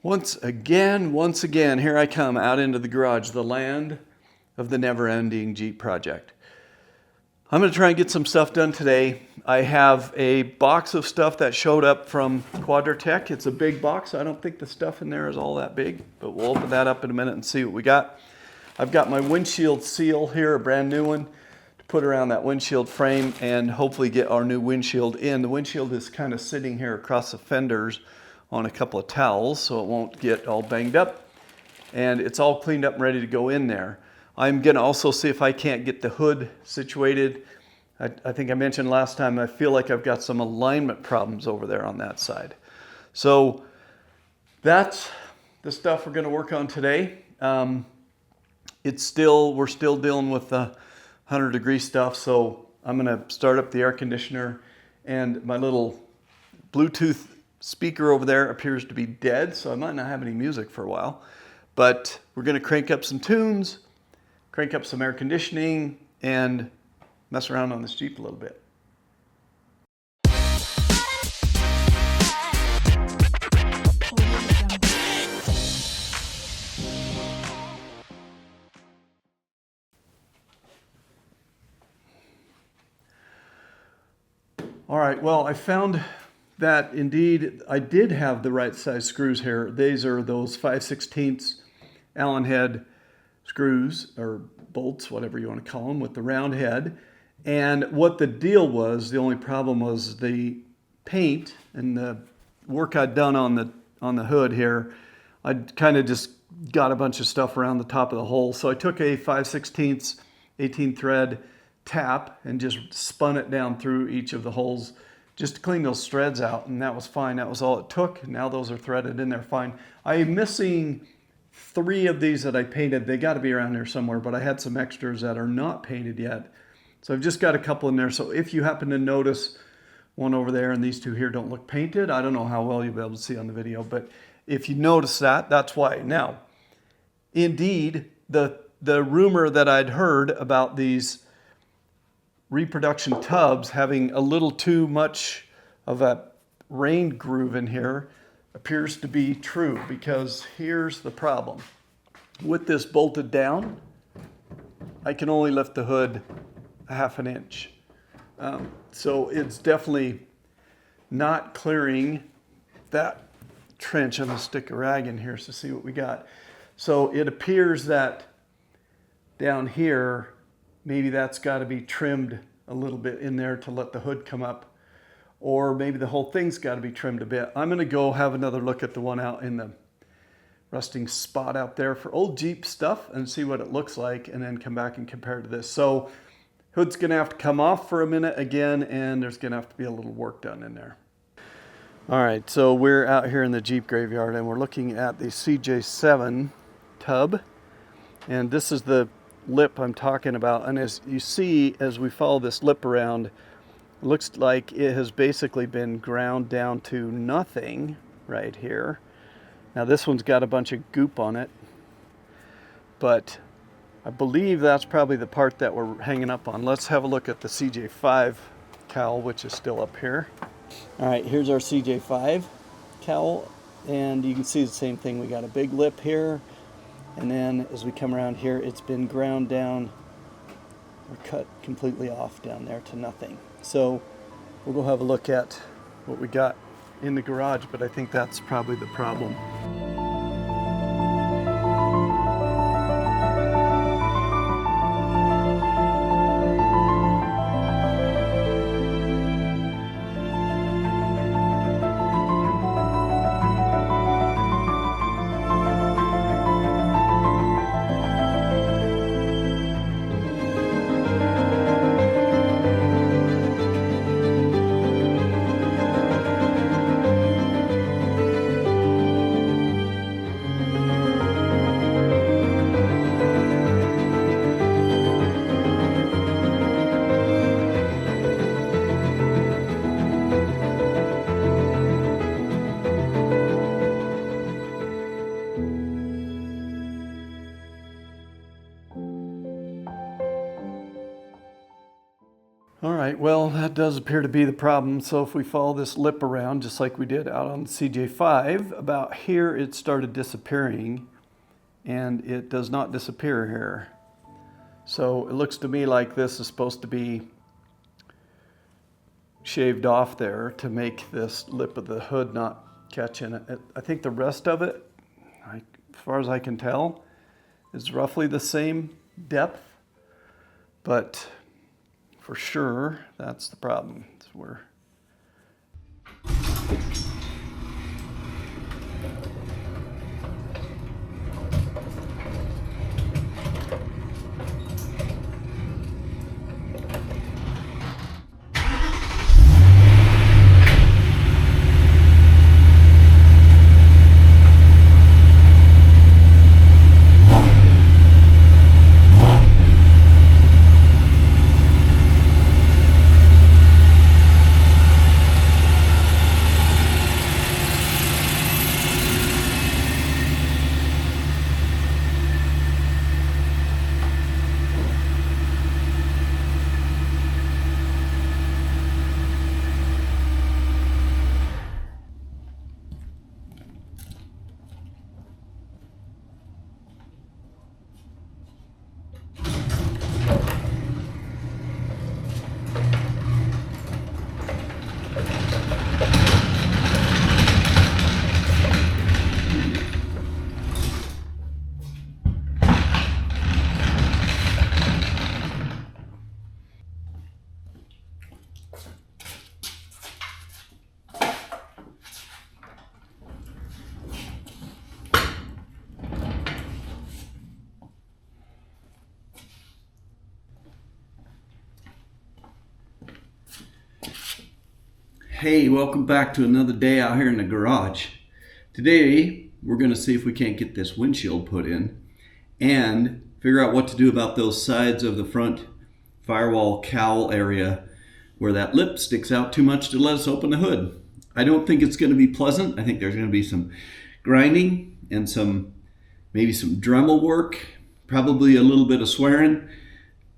Once again, here I come out into the garage, the land of the never-ending Jeep project. I'm going to try and get some stuff done today. I have a box of stuff that showed up from Quadratech. It's a big box. I don't think the stuff in there is all that big, but we'll open that up in a minute and see what we got. I've got my windshield seal here, a brand new one, to put around that windshield frame and hopefully get our new windshield in. The windshield is kind of sitting here across the fenders on a couple of towels so it won't get all banged up, and it's all cleaned up and ready to go in there. I'm going to also see if I can't get the hood situated. I think I mentioned last time I feel like I've got some alignment problems over there on that side. So that's the stuff we're going to work on today. We're still dealing with the 100-degree stuff, so I'm going to start up the air conditioner, and my little Bluetooth speaker over there appears to be dead, so I might not have any music for a while. But we're going to crank up some tunes, crank up some air conditioning, and mess around on this Jeep a little bit. All right, well, I found that indeed I did have the right size screws here. These are those 5/16 Allen head screws, or bolts, whatever you want to call them, with the round head. And what the deal was, the only problem was the paint and the work I'd done on the hood here. I'd kind of just got a bunch of stuff around the top of the hole. So I took a 5/16 18 thread tap and just spun it down through each of the holes just to clean those threads out, and that was fine. That was all it took. Now those are threaded in there fine. I am missing 3 of these that I painted. They got to be around here somewhere, but I had some extras that are not painted yet. So I've just got a couple in there. So if you happen to notice one over there and these 2 here don't look painted, I don't know how well you'll be able to see on the video, but if you notice that, that's why. Now, indeed, the rumor that I'd heard about these reproduction tubs having a little too much of a rain groove in here appears to be true, because here's the problem. With this bolted down, I can only lift the hood a ½ inch. So it's definitely not clearing that trench. I'm gonna stick a rag in here to see what we got. So it appears that down here, maybe that's got to be trimmed a little bit in there to let the hood come up, or maybe the whole thing's got to be trimmed a bit. I'm going to go have another look at the one out in the rusting spot out there for old Jeep stuff and see what it looks like, and then come back and compare to this. So hood's going to have to come off for a minute again, and there's going to have to be a little work done in there. All right, so we're out here in the Jeep graveyard, and we're looking at the CJ7 tub, and this is the lip I'm talking about. And as you see, as we follow this lip around, it looks like it has basically been ground down to nothing right here. Now this one's got a bunch of goop on it, but I believe that's probably the part that we're hanging up on. Let's have a look at the CJ5 cowl, which is still up here. All right, here's our CJ5 cowl, and you can see the same thing. We got a big lip here, and then as we come around here, it's been ground down or cut completely off down there to nothing. So we'll go have a look at what we got in the garage, but I think that's probably the problem. right, well, that does appear to be the problem. So if we follow this lip around, just like we did out on the CJ5, about here it started disappearing, and it does not disappear here. So it looks to me like this is supposed to be shaved off there to make this lip of the hood not catch in it. I think the rest of it, as far as I can tell, is roughly the same depth, but for sure, that's the problem. It's where Hey, welcome back to another day out here in the garage. Today, we're going to see if we can't get this windshield put in and figure out what to do about those sides of the front firewall cowl area where that lip sticks out too much to let us open the hood. I don't think it's going to be pleasant. I think there's going to be some grinding and maybe some Dremel work, probably a little bit of swearing,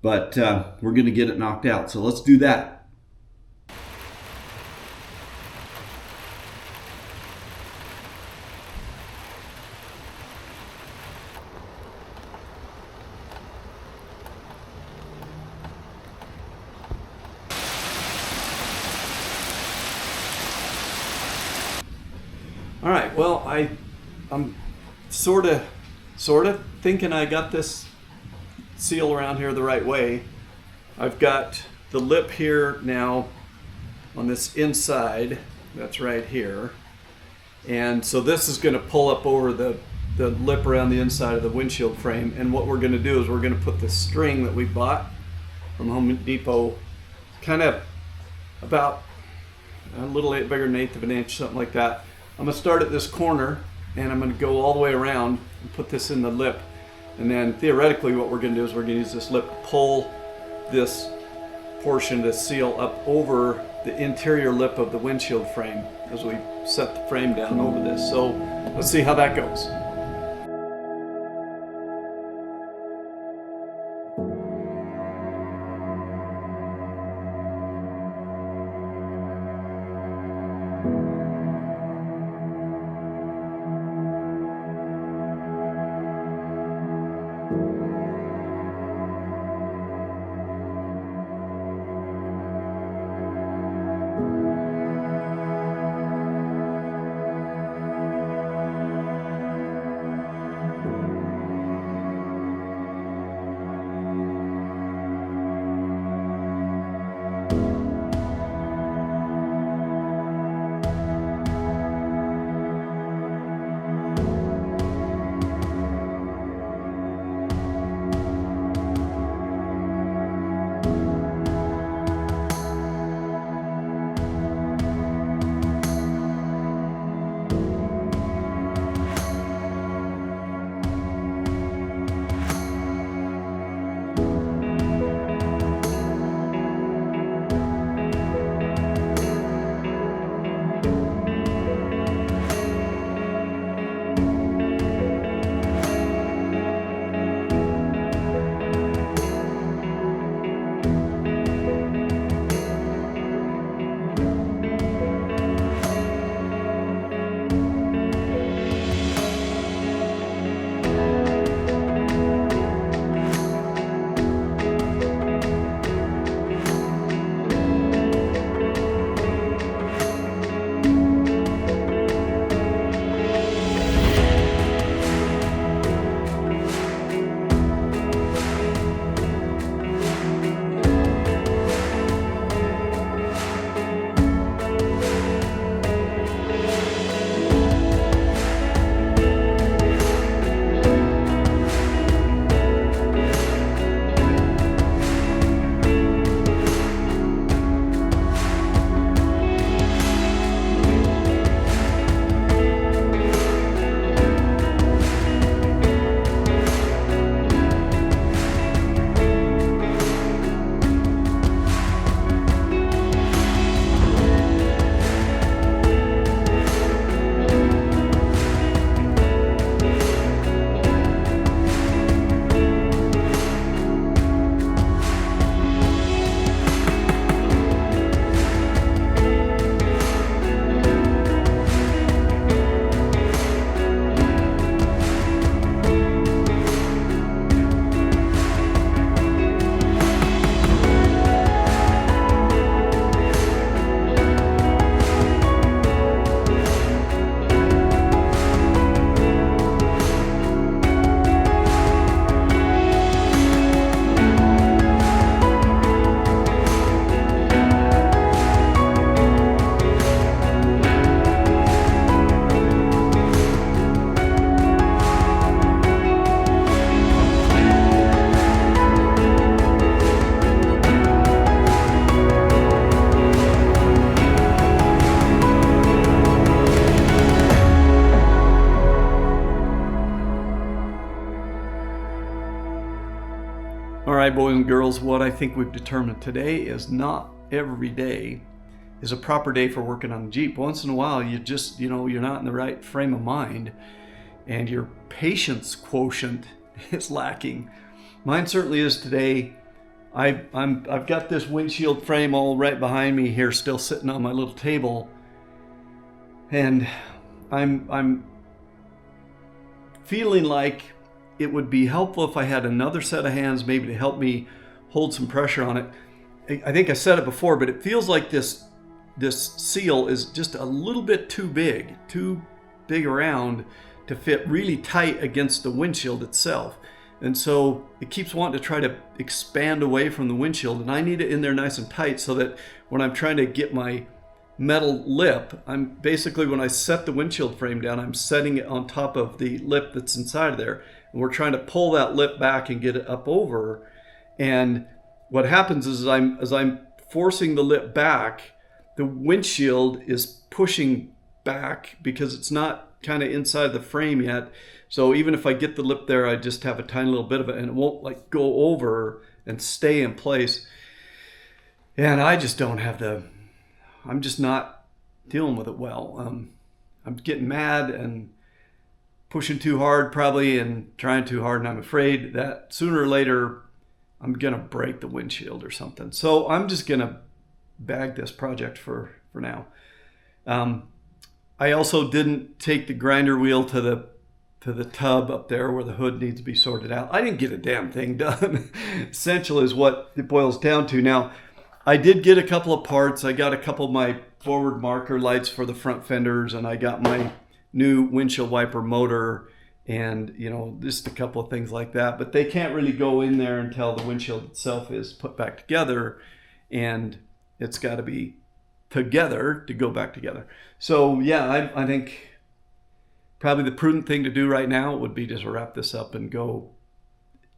but we're going to get it knocked out. So let's do that. All right, well, I'm sort of thinking I got this seal around here the right way. I've got the lip here now on this inside, that's right here. And so this is gonna pull up over the lip around the inside of the windshield frame. And what we're gonna do is we're gonna put the string that we bought from Home Depot, kind of about a little bigger than 1/8 of an inch, something like that. I'm gonna start at this corner and I'm gonna go all the way around and put this in the lip. And then theoretically what we're gonna do is we're gonna use this lip to pull this portion, this seal, up over the interior lip of the windshield frame as we set the frame down over this. So let's see how that goes. right, boys and girls, what I think we've determined today is not every day is a proper day for working on the Jeep. Once in a while, you just, you're not in the right frame of mind and your patience quotient is lacking. Mine certainly is today. I've got this windshield frame all right behind me here, still sitting on my little table, and I'm feeling like it would be helpful if I had another set of hands maybe to help me hold some pressure on it. I think I said it before, but it feels like this seal is just a little bit too big around to fit really tight against the windshield itself. And so it keeps wanting to try to expand away from the windshield, and I need it in there nice and tight so that when I'm trying to get my metal lip, I'm basically, when I set the windshield frame down, I'm setting it on top of the lip that's inside of there. And we're trying to pull that lip back and get it up over. And what happens is as I'm forcing the lip back, the windshield is pushing back because it's not kind of inside the frame yet. So even if I get the lip there, I just have a tiny little bit of it and it won't like go over and stay in place. And I just don't have I'm just not dealing with it well. I'm getting mad and pushing too hard probably and trying too hard, and I'm afraid that sooner or later I'm gonna break the windshield or something. So I'm just gonna bag this project for now. I also didn't take the grinder wheel to the tub up there where the hood needs to be sorted out. I didn't get a damn thing done. Essential is what it boils down to. Now, I did get a couple of parts. I got a couple of my forward marker lights for the front fenders, and I got my new windshield wiper motor, and just a couple of things like that. But they can't really go in there until the windshield itself is put back together, and it's got to be together to go back together. So yeah, I think probably the prudent thing to do right now would be just wrap this up and go,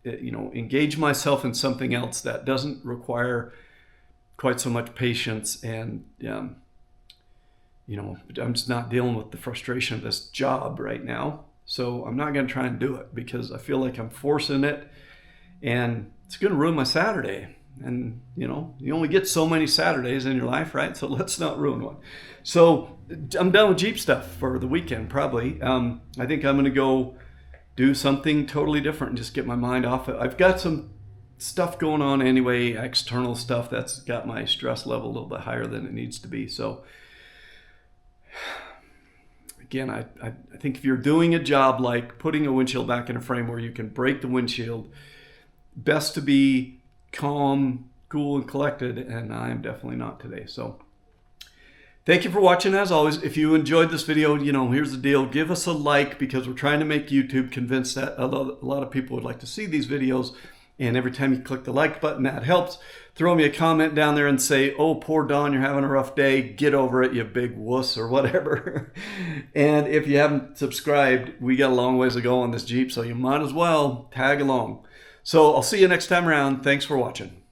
engage myself in something else that doesn't require quite so much patience. And I'm just not dealing with the frustration of this job right now. So I'm not going to try and do it because I feel like I'm forcing it and it's going to ruin my Saturday. And you only get so many Saturdays in your life, right? So let's not ruin one. So I'm done with Jeep stuff for the weekend, probably. I think I'm going to go do something totally different and just get my mind off it. I've got some stuff going on anyway, external stuff that's got my stress level a little bit higher than it needs to be. So again, I think if you're doing a job like putting a windshield back in a frame where you can break the windshield, best to be calm, cool, and collected, and I am definitely not today. So thank you for watching. As always, if you enjoyed this video, here's the deal. Give us a like because we're trying to make YouTube convinced that a lot of people would like to see these videos. And every time you click the like button, that helps. Throw me a comment down there and say, oh, poor Don, you're having a rough day. Get over it, you big wuss, or whatever. And if you haven't subscribed, we got a long ways to go on this Jeep, so you might as well tag along. So I'll see you next time around. Thanks for watching.